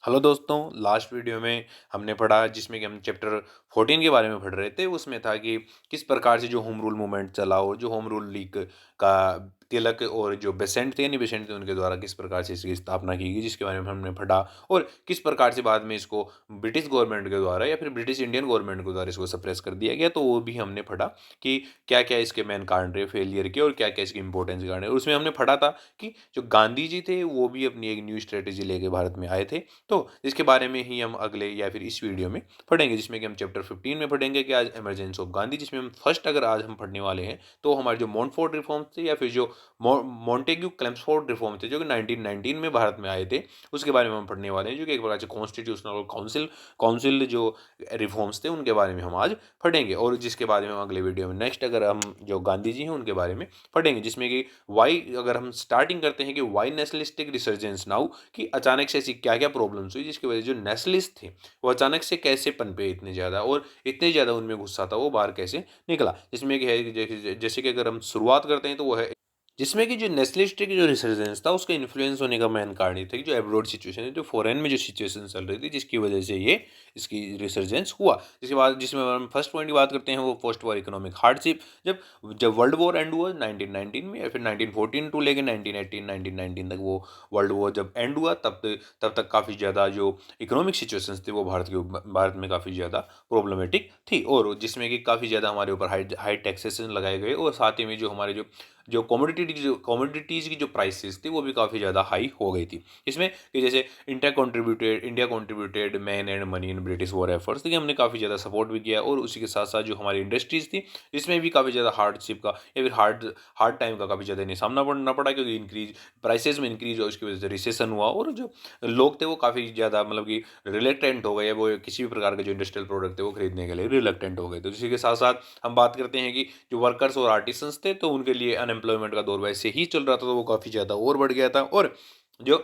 Hello दोस्तों, last video में हमने पढ़ा जिसमें कि हम चैप्टर 14 के बारे में पढ़ रहे थे। उसमें था कि किस प्रकार से जो होम रूल मूवमेंट चला और जो होम रूल लीग का तिलक और जो बेसेंट थे यानी बेसेंट थे उनके द्वारा किस प्रकार से इसकी स्थापना की गई, जिसके बारे में हमने पढ़ा। और किस प्रकार से बाद में इसको ब्रिटिश गवर्नमेंट के द्वारा या फिर ब्रिटिश इंडियन गवर्नमेंट के द्वारा इसको सप्रेस कर दिया गया, तो वो भी हमने पढ़ा कि क्या क्या इसके मेन कारण रहे फेलियर के और क्या क्या इसके इंपॉर्टेंस के कारण। और उसमें हमने पढ़ा था कि जो गांधी जी थे वो भी अपनी एक न्यू स्ट्रेटेजी लेके भारत में आए थे। तो इसके बारे में ही हम अगले या फिर इस वीडियो में पढ़ेंगे, जिसमें कि हम चैप्टर 15 में पढ़ेंगे कि आज इमरजेंसी ऑफ गांधी, जिसमें हम फर्स्ट अगर आज हम पढ़ने वाले हैं तो हमारे जो मोंटफोर्ट रिफॉर्म्स थे या फिर जो मॉन्टेग्यू क्लेम्सफोर्ड रिफॉर्म थे जो कि 1919 में भारत में आए थे, उसके बारे में हम पढ़ने वाले हैं, जो कि एक प्रकार से कॉन्स्टिट्यूशनल काउंसिल काउंसिल जो रिफॉर्म्स थे उनके बारे में हम आज पढ़ेंगे। और जिसके बारे में हम अगले वीडियो में नेक्स्ट अगर हम जो गांधी जी हैं उनके बारे में पढ़ेंगे, जिसमें कि वाई अगर हम स्टार्टिंग करते हैं कि वाई नेशनलिस्टिक रिसर्जेंस नाउ, कि अचानक से ऐसी क्या क्या प्रॉब्लम्स हुई जिसकी वजह से जो नेशनलिस्ट थे वो अचानक से कैसे पनपे इतने ज़्यादा और इतने ज़्यादा उनमें गुस्सा था वो बाहर कैसे निकला। जिसमें कि है कि जैसे कि अगर हम शुरुआत करते हैं तो वो है जिसमें कि जो नेशनलिस्ट की जो रिसर्जेंस था उसका इन्फ्लुएंस होने का मेन कारण ये था कि जो एब्रोड सिचुएशन है, जो फॉरेन में जो सिचुएशन चल रही थी, जिसकी वजह से ये इसकी रिसर्जेंस हुआ। जिसके बाद जिसमें हम फर्स्ट पॉइंट की बात करते हैं वो पोस्ट वॉर इकोनॉमिक हार्डशिप। जब जब वर्ल्ड वॉर एंड हुआ 1919 में या फिर 1914 टू लेके 1918 1919 तक वो वर्ल्ड वॉर जब एंड हुआ तब तक काफ़ी ज़्यादा जो इकोनॉमिक सिचुएशंस थे वो भारत में काफ़ी ज़्यादा प्रॉब्लमेटिक थी, और जिसमें कि काफ़ी ज़्यादा हमारे ऊपर हाई हाई टैक्सेशन लगाए गए और साथ ही में जो हमारे जो कमोडिटीज़ की जो प्राइसेस थी वो भी काफ़ी ज़्यादा हाई हो गई थी। इसमें कि जैसे India contributed man and money in British war efforts, देखिए हमने काफ़ी ज़्यादा सपोर्ट भी किया और उसी के साथ साथ जो हमारी इंडस्ट्रीज़ थी इसमें भी काफ़ी ज़्यादा हार्डशिप का या फिर हार्ड हार्ड टाइम का काफ़ी ज़्यादा इन्हें सामना करना पड़ा, क्योंकि इंक्रीज प्राइसेस में इंक्रीज हुआ उसकी वजह से रिसेशन हुआ और जो लोग थे वो काफ़ी ज़्यादा मतलब कि रिलेक्टेंट हो गए, वो किसी भी प्रकार के जो इंडस्ट्रियल प्रोडक्ट थे वो खरीदने के लिए रिलेक्टेंट हो गए। तो इसी के साथ साथ हम बात करते हैं कि जो वर्कर्स और आर्टिसंस थे तो उनके लिए अनएम्प्लॉयमेंट का दौर वैसे ही चल रहा था, तो वो काफ़ी ज़्यादा और बढ़ गया था। और जो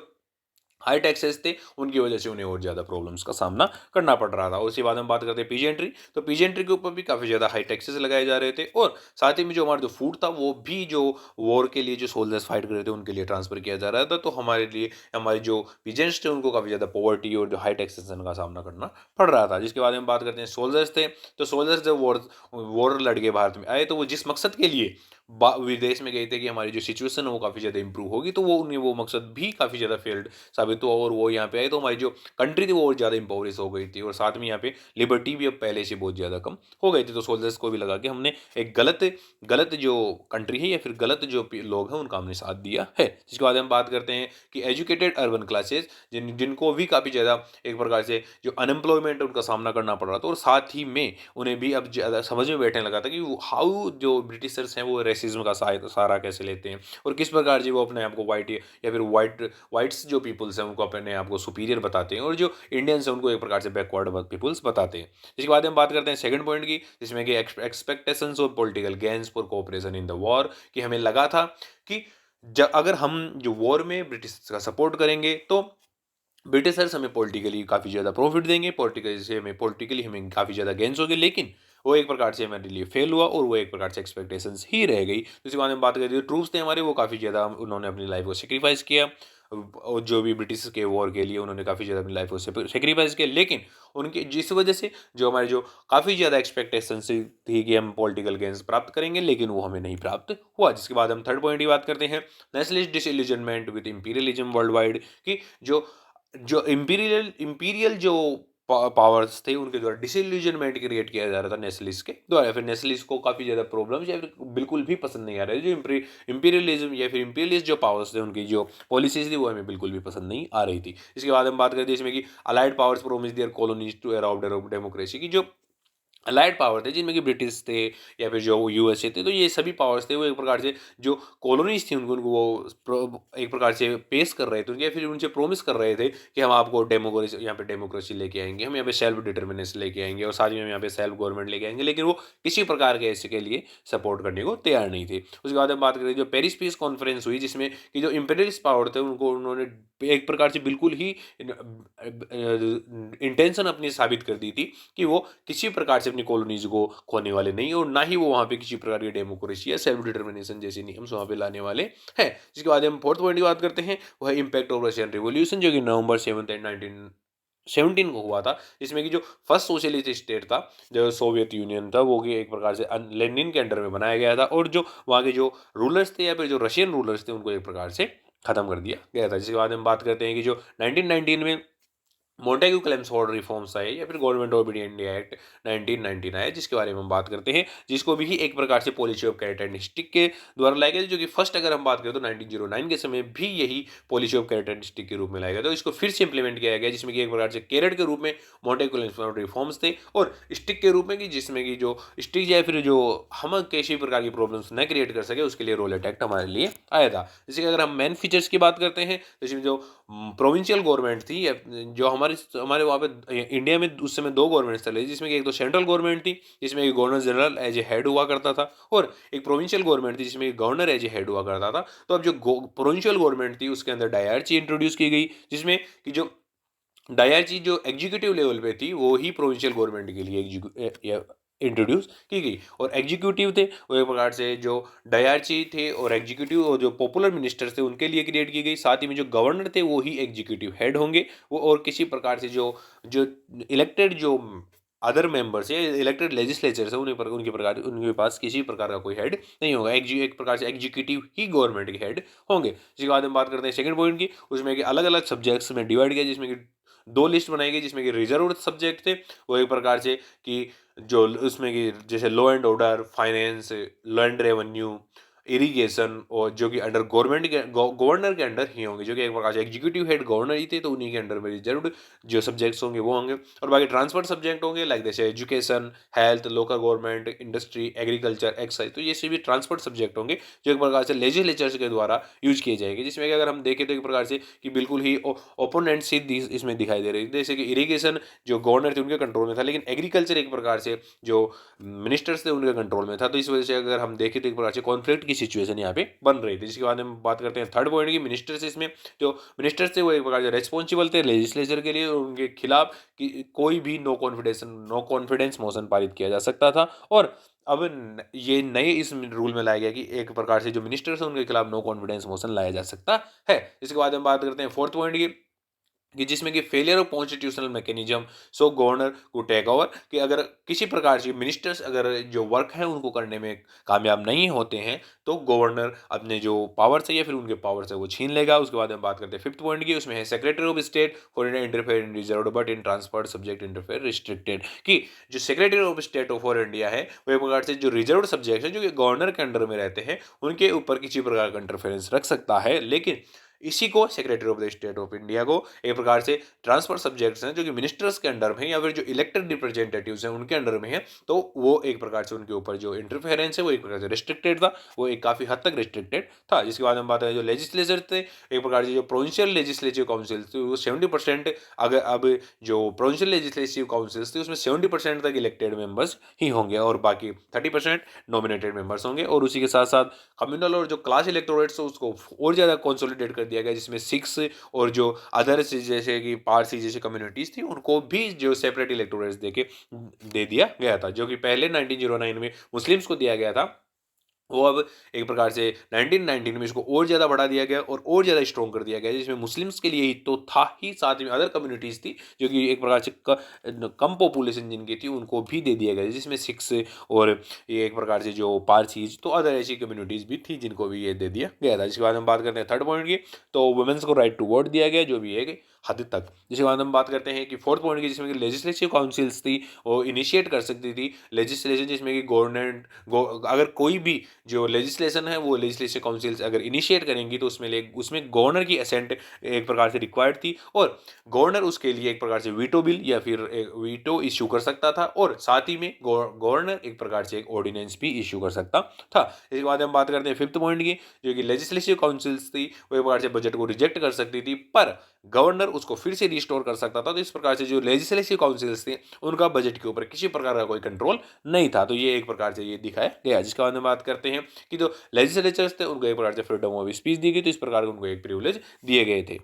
हाई टैक्सेस थे उनकी वजह से उन्हें और ज़्यादा प्रॉब्लम्स का सामना करना पड़ रहा था। उसके बाद हम बात करते हैं पीजेंट्री, तो पीजेंट्री के ऊपर भी काफ़ी ज़्यादा हाई टैक्सेस लगाए जा रहे थे और साथ ही में जो हमारा जो फूड था वो भी जो वॉर के लिए जो सोल्जर्स फाइट कर रहे थे उनके लिए ट्रांसफ़र किया जा रहा था। तो हमारे लिए हमारे जो पीजेंट्स थे उनको काफ़ी ज़्यादा पॉवर्टी और जो हाई टैक्सेशन का सामना करना पड़ रहा था। जिसके बाद हम बात करते हैं सोल्जर्स थे, तो सोल्जर्स जब वॉर वॉर लड़ के भारत में आए तो वो जिस मकसद के लिए विदेश में गए थे कि हमारी जो सिचुएशन है वो काफ़ी ज़्यादा इंप्रूव होगी, तो वो उन्हें वो मकसद भी काफ़ी ज़्यादा फेल्ड साबित हुआ और वो यहाँ पे आए तो हमारी जो कंट्री थी वो और ज़्यादा इम्पोवरिश हो गई थी और साथ में यहाँ पे लिबर्टी भी अब पहले से बहुत ज़्यादा कम हो गई थी। तो सोल्जर्स को भी लगा कि हमने एक गलत गलत जो कंट्री है या फिर गलत जो लोग हैं उनका हमने साथ दिया है। जिसके बाद हम बात करते हैं कि एजुकेटेड अर्बन क्लासेस जिनको भी काफ़ी ज़्यादा एक प्रकार से जो अनएम्प्लॉयमेंट उनका सामना करना पड़ रहा था, और साथ ही में उन्हें भी अब ज़्यादा समझ में बैठने लगा था कि हाउ जो ब्रिटिशर्स हैं वो रेसिज्म का सहारा कैसे लेते हैं और किस प्रकार जी वो अपने आप को वाइट या फिर वाइट्स जो पीपल्स हैं उनको अपने आप को सुपीरियर बताते हैं और जो इंडियंस हैं उनको एक प्रकार से बैकवर्ड पीपल्स बताते हैं। जिसके बाद हम बात करते हैं सेकंड पॉइंट की, जिसमें कि expectations of political gains for cooperation in the war, कि हमें लगा था कि अगर हम जो वॉर में ब्रिटिश का सपोर्ट करेंगे तो ब्रिटिशर्स हमें पॉलिटिकली काफ़ी ज़्यादा प्रॉफिट देंगे, पॉलिटिकली हमें काफ़ी ज़्यादा गेन्स होंगे, लेकिन वो एक प्रकार से हमारे लिए फेल हुआ और वो एक प्रकार से एक्सपेक्टेशंस ही रह गई। तो इसी बारे में बात करें, जो ट्रूप्स थे हमारे वो काफ़ी ज़्यादा उन्होंने अपनी लाइफ को सेक्रीफाइस किया और जो भी ब्रिटिश के वॉर के लिए उन्होंने काफ़ी ज़्यादा अपनी लाइफ को सेक्रीफाइस किया, लेकिन उनकी जिस वजह से जो हमारे जो काफ़ी ज़्यादा एक्सपेक्टेशंस थी कि हम पॉलिटिकल गेन्स प्राप्त करेंगे, लेकिन वो हमें नहीं प्राप्त हुआ। जिसके बाद हम थर्ड पॉइंट की बात करते हैं, nationalist disillusionment with imperialism world wide, कि जो जो इंपीरियल जो पावर्स थे उनके द्वारा डिसइल्यूजनमेंट क्रिएट किया जा रहा था नेशनलिस्ट के द्वारा, फिर नेशनलिस्ट को काफ़ी ज़्यादा प्रॉब्लम्स या फिर बिल्कुल भी पसंद नहीं आ रहा है जो इंपीरियलिज्म या फिर इंपीरियलिस्ट जो पावर्स थे उनकी जो पॉलिसीज थी वो हमें बिल्कुल भी पसंद नहीं आ रही थी। इसके बाद हम बात करते हैं इसमें कि allied powers promise their colonies to adopt democracy, की जो अलाइड पावर थे जिनमें कि ब्रिटिश थे या फिर जो यूएसए थे, तो ये सभी पावर्स थे वो एक प्रकार से जो कॉलोनीज थी उनको उनको वो एक प्रकार से पेश कर रहे थे उनके, या फिर उनसे प्रोमिस कर रहे थे कि हम आपको डेमोक्रेसी यहाँ पे डेमोक्रेसी लेके आएंगे, हम यहाँ पे सेल्फ डिटर्मिनेशन लेके आएंगे और साथ ही में हम यहाँ पे सेल्फ गवर्नमेंट लेके आएंगे, लेकिन वो किसी प्रकार के ऐसे के लिए सपोर्ट करने को तैयार नहीं थे। उसके बाद हम बात करें जो पेरिस पीस कॉन्फ्रेंस हुई, जिसमें कि जो इम्पेरियलिस्ट पावर थे उनको उन्होंने एक प्रकार से बिल्कुल ही इंटेंशन अपनी साबित कर दी थी कि वो किसी प्रकार से अपनी कॉलोनीज को खोने वाले नहीं और ना ही वो वहाँ पे किसी प्रकार की डेमोक्रेसी या सेल्फ डिटर्मिनेशन जैसे नियम्स वहाँ पे लाने वाले हैं। जिसके बाद हम फोर्थ पॉइंट की बात करते हैं वो है इम्पैक्ट ऑफ रशियन रिवॉल्यूशन, जो कि नवंबर 7 19 17 को हुआ था, जिसमें कि जो फर्स्ट सोशलिस्ट स्टेट था, जो सोवियत यूनियन था, वो कि एक प्रकार से लेनिन के अंडर में बनाया गया था, और जो वहाँ के जो रूलर्स थे या फिर जो रशियन रूलर्स थे, उनको एक प्रकार से खत्म कर दिया गया था। जिसके बाद हम बात करते हैं कि जो 1919 में मोंटेग्यू क्लेम्सफोर्ड रिफॉर्म्स आए या फिर गवर्नमेंट ऑफ इंडिया एक्ट 1919 आया, जिसके बारे में हम बात करते हैं, जिसको भी एक प्रकार से पॉलिसी ऑफ कैरेक्टरिस्टिक के द्वारा लाया गया, जो कि फर्स्ट अगर हम बात करें तो 1909 के समय भी यही पॉलिसी ऑफ कैरेक्टरिस्टिक के रूप में लाया गया, तो इसको फिर से इंप्लीमेंट किया गया, जिसमें कि एक प्रकार से केरट के रूप में मोंटेग्यू क्लेम्सफोर्ड रिफॉर्म्स थे, और स्टिक के रूप में कि जिसमें कि जो स्टिक या फिर जो हम किसी प्रकार की प्रॉब्लम्स न क्रिएट कर सके, उसके लिए रोलेट एक्ट हमारे लिए आया था। जैसे कि अगर हम मेन फीचर्स की बात करते हैं, जैसे जो प्रोविंशियल गवर्नमेंट थी, जो हमारे हमारे वहाँ पे इंडिया में उस समय दो गवर्नमेंट चले, जिसमें कि एक तो सेंट्रल गवर्नमेंट थी, जिसमें एक governor general as a head हुआ करता था, और एक प्रोविंशियल गवर्नमेंट थी, जिसमें गवर्नर एज ए हेड हुआ करता था। तो अब जो प्रोविंशियल गवर्नमेंट थी, उसके अंदर डायरची इंट्रोड्यूस की गई, जिसमें कि जो डायरची जो एग्जीक्यूटिव लेवल पे थी, वो ही प्रोविंशियल गवर्नमेंट के लिए इंट्रोड्यूस की गई, और एग्जीक्यूटिव थे वो एक प्रकार से जो डायरची थे, और एग्जीक्यूटिव और जो पॉपुलर मिनिस्टर्स थे उनके लिए क्रिएट की गई। साथ ही में जो गवर्नर थे वो ही एग्जीक्यूटिव हेड होंगे, वो और किसी प्रकार से जो जो इलेक्टेड जो अदर मेंबर्स या इलेक्टेड लेजिस्लेचर्स है, उनके पास किसी प्रकार का कोई हेड नहीं होगा, एक प्रकार से एग्जीक्यूटिव ही गवर्नमेंट के हेड होंगे। जिसके बाद हम बात करते हैं सेकंड पॉइंट की, उसमें कि अलग अलग सब्जेक्ट्स में डिवाइड किया, जिसमें कि दो लिस्ट बनाई गई, जिसमें कि रिजर्व सब्जेक्ट थे, वो एक प्रकार से कि जो उसमें कि जैसे law and order, finance, land revenue, irrigation, और जो कि अंडर गवर्नर के अंडर ही होंगे, जो कि एक प्रकार से एग्जीक्यूटिव हेड गवर्नर ही थे, तो उन्हीं के अंडर में रिजर्व जो सब्जेक्ट्स होंगे वो होंगे। और बाकी ट्रांसपोर्ट सब्जेक्ट होंगे, लाइक जैसे education, health, local government, industry, agriculture, excise, तो ये सभी ट्रांसपोर्ट सब्जेक्ट होंगे, जो एक प्रकार से लेजिस्लेचर्स के द्वारा यूज किए जाएंगे। जिसमें कि अगर हम देखें तो एक प्रकार से कि बिल्कुल ही ओपोनेंट सी इसमें दिखाई दे रही है, जैसे कि इरिगेशन जो गवर्नर थे उनके कंट्रोल में था, लेकिन एग्रीकल्चर एक प्रकार से जो मिनिस्टर्स थे उनके कंट्रोल में था, तो इस वजह से अगर हम देखें तो एक प्रकार से कॉन्फ्लिक्ट की सिचुएशन यहाँ पे बन रही थी। जिसके बाद हम बात करते हैं थर्ड पॉइंट की, मिनिस्टर्स, इसमें जो मिनिस्टर्स थे वो एक प्रकार से रेस्पॉन्सिबल थे लेजिस्लेचर के लिए, और उनके खिलाफ कोई भी नो कॉन्फिडेंस मोशन पारित किया जा सकता था। और अब ये नए इस रूल में लाया गया कि एक प्रकार से जो मिनिस्टर्स हैं उनके खिलाफ नो कॉन्फिडेंस मोशन लाया जा सकता है। इसके बाद हम बात करते हैं फोर्थ पॉइंट की, कि जिसमें कि failure of constitutional mechanism, so governor को टेक ओवर, कि अगर किसी प्रकार से मिनिस्टर्स अगर जो वर्क है उनको करने में कामयाब नहीं होते हैं, तो गवर्नर अपने जो पावर्स है या फिर उनके पावर्स है वो छीन लेगा। उसके बाद हम बात करते हैं फिफ्थ पॉइंट की, उसमें है secretary of state for India interfere in reserve but in transport subject interfere restricted, कि जो secretary of state for India है वो एक प्रकार से जो रिजर्व सब्जेक्ट है जो कि गवर्नर के अंडर में रहते हैं, उनके ऊपर किसी प्रकार का इंटरफेरेंस रख सकता है, लेकिन इसी को secretary of the state of India को एक प्रकार से ट्रांसफर सब्जेक्ट्स हैं जो कि मिनिस्टर्स के अंडर में है या फिर जो इलेक्टेड रिप्रेजेंटेटिव्स हैं उनके अंडर में है, तो वो एक प्रकार से उनके ऊपर जो इंटरफेरेंस है वो एक प्रकार से रिस्ट्रिक्टेड था, वो एक काफ़ी हद तक रिस्ट्रिक्टेड था। जिसके बाद हम बात करें जो लेजिस्लेचर थे, एक प्रकार से जो प्रोविंशियल लेजिस्लेटिव काउंसिल थे वो 70%, अगर अब जो प्रोविंशियल लेजिस्लेटिव काउंसिल्स थे उसमें 70% तक इलेक्टेड मेंबर्स ही होंगे, और बाकी 30% नॉमिनेटेड मेंबर्स होंगे। और उसी के साथ साथ कम्युनल और जो क्लास इलेक्टोरेट्स उसको और ज़्यादा कंसोलिडेट कर दिया गया, जिसमें सिक्स और जो अदर्स जैसे कि पारसी जैसी कम्युनिटीज़ थी उनको भी जो सेपरेट इलेक्टोरेट्स दे दिया गया था, जो कि पहले 1909 में मुस्लिम्स को दिया गया था, वो अब एक प्रकार से 1919 में इसको और ज़्यादा बढ़ा दिया गया और ज़्यादा स्ट्रॉन्ग कर दिया गया, जिसमें मुस्लिम्स के लिए ही तो था ही, साथ में अदर कम्युनिटीज़ थी जो कि एक प्रकार से कम पॉपुलेशन जिनकी थी उनको भी दे दिया गया, जिसमें सिक्स और ये एक प्रकार से जो पारसीज, तो अदर ऐसी कम्युनिटीज़ भी थी जिनको भी ये दे दिया गया था। जिसके बाद हम बात करते हैं थर्ड पॉइंट की, तो वुमेन्स को राइट टू वोट दिया गया, जो भी है हद तक। जिसके बाद हम बात करते हैं कि फोर्थ पॉइंट की, जिसमें कि लेजिस्लेटिव काउंसिल्स थी वो इनिशिएट कर सकती थी लेजिस्लेशन, जिसमें कि गवर्नमेंट अगर कोई भी जो लेजिस्लेशन है वो लेजिस्लेटिव काउंसिल्स अगर इनिशिएट करेंगी तो उसमें गवर्नर की असेंट एक प्रकार से रिक्वायर्ड थी, और गवर्नर उसके लिए एक प्रकार से वीटो बिल या फिर वीटो इश्यू कर सकता था, और साथ ही में गवर्नर एक प्रकार से एक ऑर्डिनेंस भी इश्यू कर सकता था। इसके बाद हम बात करते हैं फिफ्थ पॉइंट की, जो कि लेजिस्लेटिव काउंसिल्स थी वो एक प्रकार से बजट को रिजेक्ट कर सकती थी, पर गवर्नर उसको फिर से रिस्टोर कर सकता था। तो इस प्रकार से जो लेजिस्लेटिव काउंसिल्स थे उनका बजट के ऊपर किसी प्रकार का कोई कंट्रोल नहीं था, तो ये एक प्रकार से ये दिखाया गया। जिसके बाद हम बात करते हैं कि जो लेजिस्लेचर्स थे उनको एक प्रकार से फ्रीडम ऑफ स्पीच दी गई, तो इस प्रकार उनको एक प्रिविलेज दिए गए थे।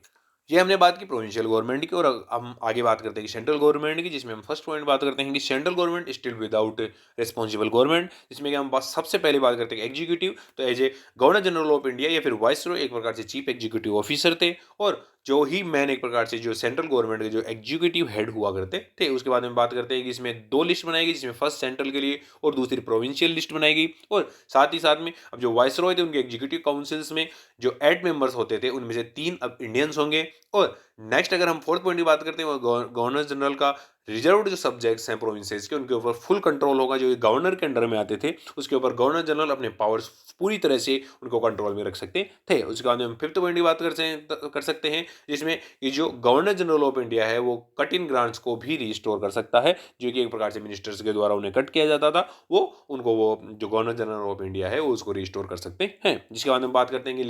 ये हमने बात की प्रोविंशियल गवर्नमेंट की, और हम आगे बात करते हैं कि सेंट्रल गवर्नमेंट की, जिसमें हम फर्स्ट पॉइंट बात करते हैं कि central government still without responsible government, जिसमें कि हम बस सबसे पहले बात करते हैं एग्जीक्यूटिव, तो as a governor general of India या फिर वाइसरॉय एक प्रकार से चीफ एग्जीक्यूटिव ऑफिसर थे, और जो ही मेन एक प्रकार से जो सेंट्रल गवर्नमेंट के जो एग्जीक्यूटिव हेड हुआ करते थे। उसके बाद में बात करते हैं कि इसमें 2 लिस्ट बनाई गई, जिसमें फर्स्ट सेंट्रल के लिए और दूसरी प्रोविंशियल लिस्ट बनाई गई। और साथ ही साथ में अब जो वाइसरॉय थे उनके एग्जीक्यूटिव काउंसिल्स में जो 8 मेंबर्स होते थे, उनमें से 3 अब इंडियंस होंगे। और नेक्स्ट अगर हम फोर्थ पॉइंट की बात करते हैं, वो गवर्नर जनरल का रिजर्व्ड जो सब्जेक्ट्स हैं प्रोविंसेस के, उनके ऊपर फुल कंट्रोल होगा। जो गवर्नर के अंडर में आते थे, उसके ऊपर गवर्नर जनरल अपने पावर्स पूरी तरह से उनको कंट्रोल में रख सकते थे। उसके बाद हम फिफ्थ पॉइंट की बात कर सकते हैं, जिसमें ये जो गवर्नर जनरल ऑफ इंडिया है वो कट इन ग्रांट्स को भी रिस्टोर कर सकता है, जो कि एक प्रकार से मिनिस्टर्स के द्वारा उन्हें कट किया जाता था, वो उनको वो जो गवर्नर जनरल ऑफ इंडिया है वो उसको रिस्टोर कर सकते हैं। जिसके बाद हम बात करते हैं कि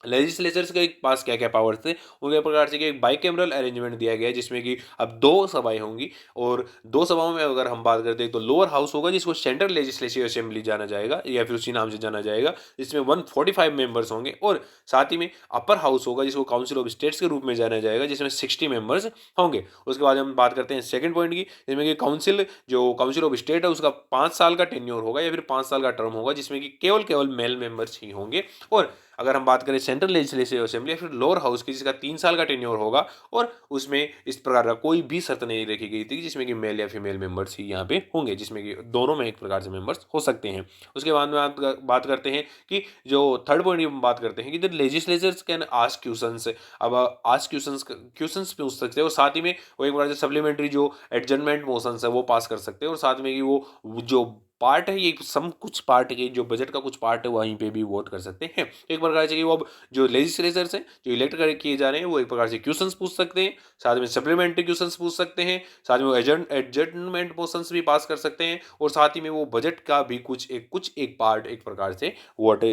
लेजिस्लेचर्स के पास क्या क्या पावर्स थे। उनके प्रकार से कि एक बाइकैमरल अरेंजमेंट दिया गया है, जिसमें कि अब 2 सभाएं होंगी। और 2 सभाओं में अगर हम बात करते हैं तो लोअर हाउस होगा, जिसको सेंट्रल लेजिस्लेटिव असेंबली जाना जाएगा या फिर उसी नाम से जाना जाएगा, जिसमें 145 मेंबर्स होंगे। और साथ ही में अपर हाउस होगा, जिसको काउंसिल ऑफ स्टेट्स के रूप में जाना जाएगा, जिसमें 60 मेंबर्स होंगे। उसके बाद हम बात करते हैं सेकंड पॉइंट की, जिसमें कि काउंसिल ऑफ स्टेट है उसका 5 साल का टेन्योर होगा या फिर 5 साल का टर्म होगा, जिसमें कि केवल मेल मेंबर्स ही होंगे। और अगर हम बात करें सेंट्रल लेजिस्लेटिव असेंबली या फिर लोअर हाउस की, जिसका 3 साल का टेन्योर होगा, और उसमें इस प्रकार का कोई भी शर्त नहीं रखी गई थी जिसमें कि मेल या फीमेल मेंबर्स ही यहाँ पे होंगे, जिसमें कि दोनों में एक प्रकार से मेंबर्स हो सकते हैं। उसके बाद में बात करते हैं कि जो थर्ड पॉइंट की बात करते हैं कि the legislatures can ask questions. अब आस्क क्वेश्चंस पूछ सकते हैं, और साथ ही में वो एक प्रकार से सप्लीमेंट्री जो एडजर्नमेंट मोशंस है वो पास कर सकते हैं। और साथ में कि वो जो पार्ट है, ये सम कुछ पार्ट के जो बजट का कुछ पार्ट है वहीं पे भी वोट कर सकते हैं। एक प्रकार से कि वो अब जो लेजिस्लेचर्स हैं जो इलेक्ट कर किए जा रहे हैं, वो एक प्रकार से क्वेश्चंस पूछ सकते हैं, साथ में सप्लीमेंट्री क्वेश्चंस पूछ सकते हैं, साथ में वो एडजर्नमेंट मोशंस भी पास कर सकते हैं, और साथ ही में वो बजट का भी कुछ एक पार्ट एक प्रकार से वोट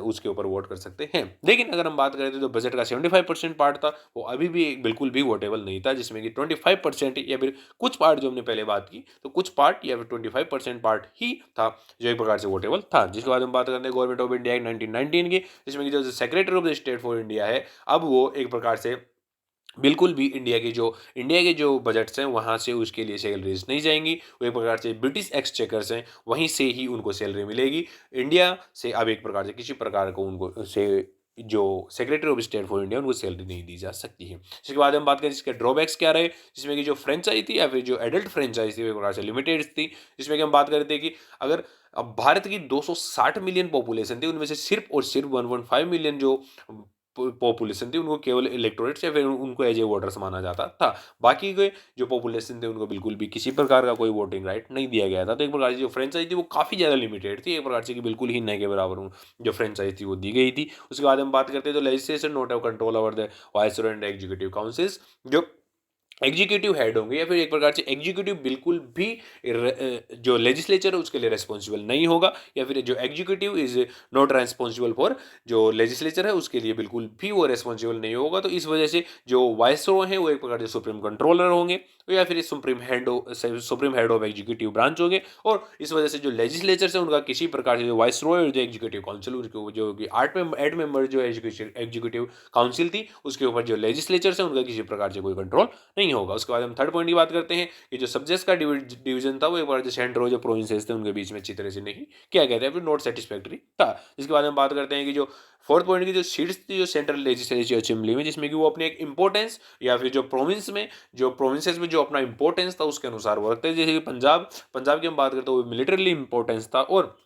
उसके ऊपर वोट कर सकते हैं। लेकिन अगर हम बात करें तो जो बजट का 75% पार्ट था वो अभी भी बिल्कुल भी वोटेबल नहीं था, जिसमें कि 25% या फिर कुछ पार्ट जो हमने पहले बात की, तो कुछ पार्ट या फिर 25% पार्ट ही था जो एक प्रकार से वोटेबल था। जिसके बाद हम बात करते हैं गवर्नमेंट ऑफ इंडिया एक्ट 1919 की, जिसमें कि जो secretary of the state for India है, अब वो एक प्रकार से बिल्कुल भी इंडिया के जो बजट्स हैं वहाँ से उसके लिए सैलरीज नहीं जाएंगी। वो एक प्रकार से ब्रिटिश एक्सचेकर्स हैं, वहीं से ही उनको सैलरी मिलेगी। इंडिया से अब एक प्रकार से किसी प्रकार को उनको से जो secretary of state for India उनको सैलरी नहीं दी जा सकती है। इसके बाद हम बात करें इसके ड्रॉबैक्स क्या रहे, जिसमें कि जो फ्रेंचाइज थी या फिर जो एडल्ट फ्रेंचाइज थी वो एक प्रकार से लिमिटेड थी। जिसमें कि हम बात करते हैं कि अगर अब भारत की 260 मिलियन पॉपुलेशन थी, उनमें से सिर्फ और सिर्फ 1.5 मिलियन जो पॉपुलेशन थी उनको केवल इलेक्टोरेट्स या फिर उनको एज ए वोटर्स माना जाता था। बाकी के जो पॉपुलेशन थे उनको बिल्कुल भी किसी प्रकार का कोई वोटिंग राइट नहीं दिया गया था। तो एक प्रकार से जो फ्रेंचाइज थी वो काफ़ी ज़्यादा लिमिटेड थी, एक प्रकार से कि बिल्कुल ही न के बराबर जो फ्रेंचाइज थी वो दी गई थी। उसके बाद हम बात करते हैं तो legislation note have control over the viceroy and executive councils. जो एग्जीक्यूटिव हेड होंगे या फिर एक प्रकार से एग्जीक्यूटिव बिल्कुल भी जो लेजिस्लेचर है उसके लिए रेस्पॉन्सिबल नहीं होगा, या फिर जो executive is not responsible for जो लेजिस्लेचर है उसके लिए बिल्कुल भी वो रेस्पॉन्सिबल नहीं होगा। तो इस वजह से जो वाइसरॉय है वो एक प्रकार से सुप्रीम कंट्रोलर होंगे, या फिर supreme head of executive branch होंगे। और इस वजह से जो लेजिस्लेचर है उनका किसी प्रकार से जो वाइसरॉय और जो एग्जीक्यूटिव काउंसिल उनके जो कि 8 मेंबर जो एग्जीक्यूटिव काउंसिल थी उसके ऊपर जो लेजिस्लेचर है उनका किसी प्रकार से कोई कंट्रोल नहीं होगा। उसके बाद हम थर्ड पॉइंट की बात करते हैं कि जो सब्जेक्ट्स का डिवीजन था वो एक बार जो सेंटर और जो प्रोविंसेस थे उनके बीच में अच्छी तरह से नहीं किया गया था, फिर नॉट सेटिस्फैक्टरी था। इसके बाद हम बात करते हैं कि जो फोर्थ पॉइंट की जो सीट्स थी जो सेंट्रल लेजिस्लेटिव असेंबली में, जिसमें कि वो अपने एक इंपॉर्टेंस या फिर जो प्रोविंसेस में जो अपना इंपॉर्टेंस था उसके अनुसार वो रखते हैं। जैसे कि पंजाब की हम बात करते हैं वो मिलिटरीली इंपॉर्टेंस था, और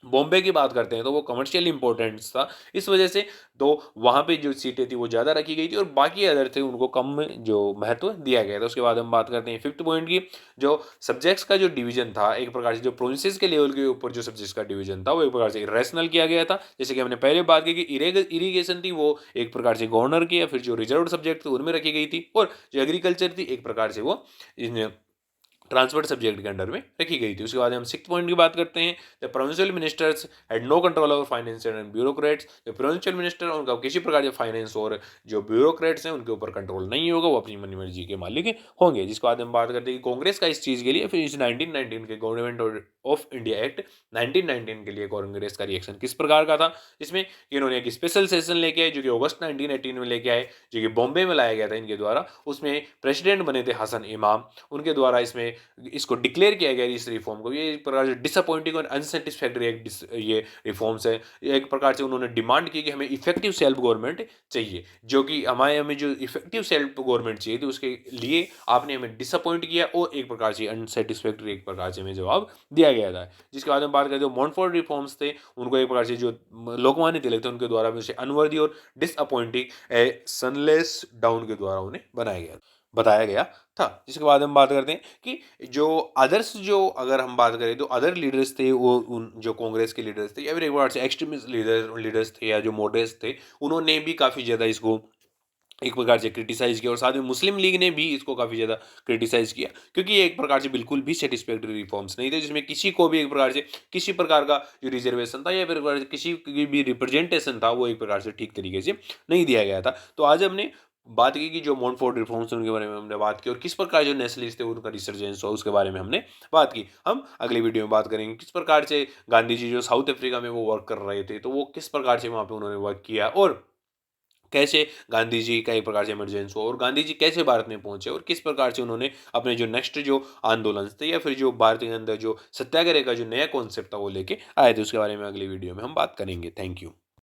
बॉम्बे की बात करते हैं तो वो कमर्शियल इंपॉर्टेंस था। इस वजह से तो वहाँ पे जो सीटें थी वो ज़्यादा रखी गई थी और बाकी अदर थे उनको कम जो महत्व दिया गया था। उसके बाद हम बात करते हैं फिफ्थ पॉइंट की, जो सब्जेक्ट्स का जो डिवीजन था एक प्रकार से जो प्रोविंसेस के लेवल के ऊपर जो सब्जेक्ट्स का डिवीजन था वो एक प्रकार से इरेशनल किया गया था। जैसे कि हमने पहले बात की कि इरीगेशन थी वो एक प्रकार से गवर्नर की या फिर जो रिजर्व सब्जेक्ट थे उनमें रखी गई थी, और जो एग्रीकल्चर थी एक प्रकार से वो ट्रांसफर्ड सब्जेक्ट के अंडर में रखी गई थी। उसके बाद हम सिक्स पॉइंट की बात करते हैं, the provincial ministers had no control over finance and bureaucrats. जो प्रोविंशियल मिनिस्टर उनका किसी प्रकार के फाइनेंस और जो ब्यूरोक्रेट्स हैं उनके ऊपर कंट्रोल नहीं होगा, वो अपनी मनी मर्जी के मालिक होंगे। जिसके बाद हम बात करते हैं कि कांग्रेस का इस चीज़ के लिए फिर इस 1919 के गवर्नमेंट ऑफ इंडिया एक्ट 1919 के लिए कांग्रेस का रिएक्शन किस प्रकार का था, जिसमें इन्होंने एक स्पेशल सेशन लेके आए जो कि अगस्त 1918 में लेके आए, जो कि बॉम्बे में लाया गया था इनके द्वारा। उसमें प्रेसिडेंट बने थे हसन इमाम, उनके द्वारा इसमें इसको डिक्लेयर किया गया इस रिफ़ॉर्म को, ये एक प्रकार से डिसअपॉइंटिंग और अनसैटिस्फैक्टरी ये रिफ़ॉर्म्स है। एक प्रकार से उन्होंने डिमांड की कि हमें इफ़ेक्टिव सेल्फ गवर्नमेंट चाहिए, जो कि हमें जो इफ़ेक्टिव सेल्फ गवर्नमेंट चाहिए थी, उसके लिए आपने हमें डिसअपॉइंट किया और एक प्रकार से अनसैटिस्फैक्टरी एक प्रकार से हमें जवाब दिया गया था। जिसके बाद हम बात करें जो मोंटफोर्ट रिफ़ॉर्म्स थे, उनको एक प्रकार से जो लोकमान्य तिलक थे, उनके द्वारा भी उसे अनवर्दी और डिसअपॉइंटिंग सनलेस डाउन के द्वारा उन्हें बताया गया था। जिसके बाद हम बात करते हैं कि जो अदर्स जो अगर हम बात करें तो अदर लीडर्स थे, वो उन जो कांग्रेस के लीडर्स थे या फिर एक बार से एक्सट्रीमिस्ट लीडर्स थे या जो मॉडरेट्स थे, उन्होंने भी काफ़ी ज़्यादा इसको एक प्रकार से क्रिटिसाइज़ किया और साथ में मुस्लिम लीग ने भी इसको काफ़ी ज़्यादा क्रिटिसाइज़ किया, क्योंकि ये एक प्रकार से बिल्कुल भी सैटिस्फैक्टरी रिफॉर्म्स नहीं थे, जिसमें किसी को भी एक प्रकार से किसी प्रकार का जो रिजर्वेशन था या फिर एक प्रकार से किसी की भी रिप्रेजेंटेशन था, वो एक प्रकार से ठीक तरीके से नहीं दिया गया था। तो आज हमने बात की कि जो मोंटफोर्ट रिफॉर्म्स उनके बारे में हमने बात की और किस प्रकार जो नेशनलिस्ट थे उनका रिसर्जेंस हुआ, उसके बारे में हमने बात की। हम अगली वीडियो में बात करेंगे किस प्रकार से गांधी जी जो साउथ अफ्रीका में वो वर्क कर रहे थे, तो वो किस प्रकार से वहाँ पे उन्होंने वर्क किया और कैसे गांधी जी का एक प्रकार से इमरजेंस हुआ और गांधी जी कैसे भारत में पहुंचे और किस प्रकार से उन्होंने अपने जो नेक्स्ट जो आंदोलन थे या फिर जो भारत के अंदर जो सत्याग्रह का जो नया कॉन्सेप्ट था वो लेके आए थे, उसके बारे में अगली वीडियो में हम बात करेंगे। Thank you.